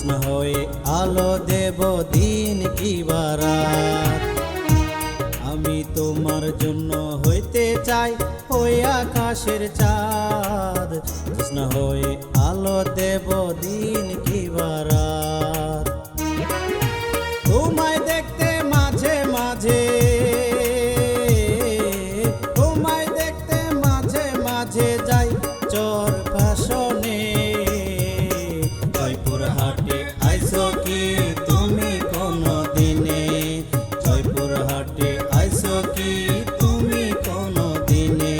জ্যোৎস্না হয়ে আলো দেব দিন কি বারাত। আমি তোমার জন্য হইতে চাই ওই আকাশের চাঁদ, জ্যোৎস্না হয়ে আলো দেব দিন কি বারাত। তোমায় দেখতে মাঝে মাঝে, তোমায় দেখতে মাঝে মাঝে যাই চর ভাষণে। জয়পুরহাটে আইছো কি তুমি কোনো দিনে, জয়পুরহাটে আইছো কি তুমি কোনো দিনে।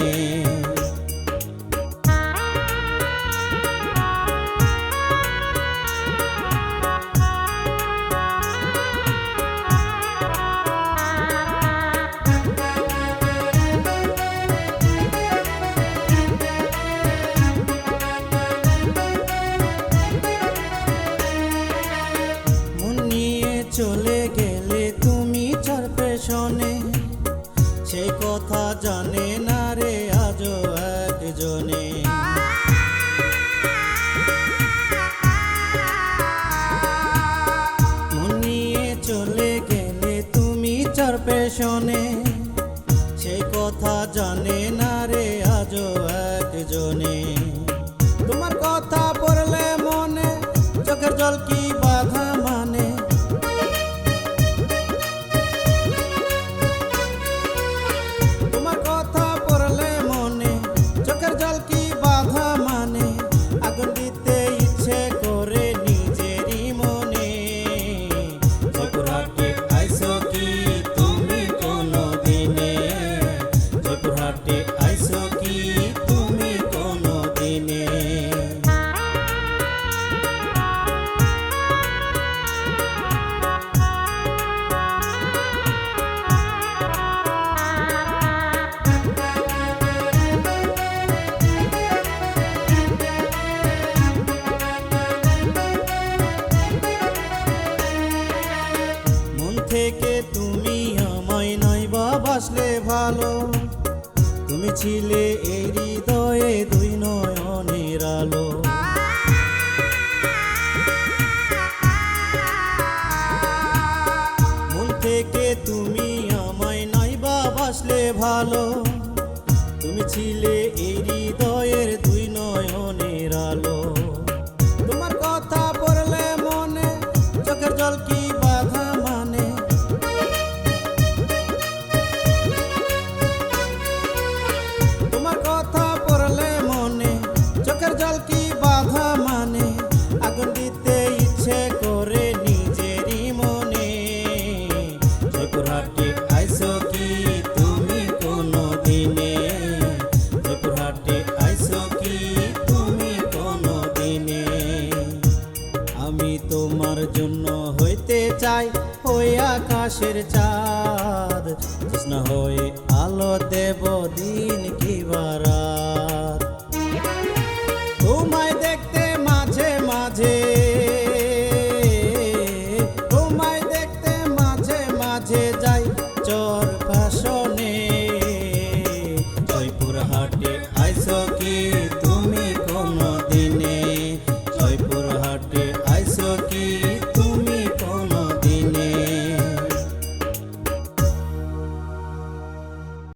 চলে গেলে তুমি চার পেছনে, সে কথা জানে না রে আজও একজনে। মন নিয়ে চলে গেলে তুমি চার পেছনে, সে কথা জানে না রে আজও একজনে। তোমার কথা পড়লে মনে চোখের জল কি বাধা মানে, আগুন দিতে ইচ্ছে করে নিজেরই মনে। জয়পুরহাটে আইছো কি তুমি কোনো দিনে, জয়পুরহাটে আইছো কি তুমি কোনো দিনে। থেকে তুমি আমায় নাই বাসলে ভালো, তুমি ছিলে এই হৃদয়ে দুই নয়নের আলো। মন থেকে তুমি আমায় নাই বাসলে ভালো, তুমি ছিলে এই হৃদয়ের দুই নয়নের আলো।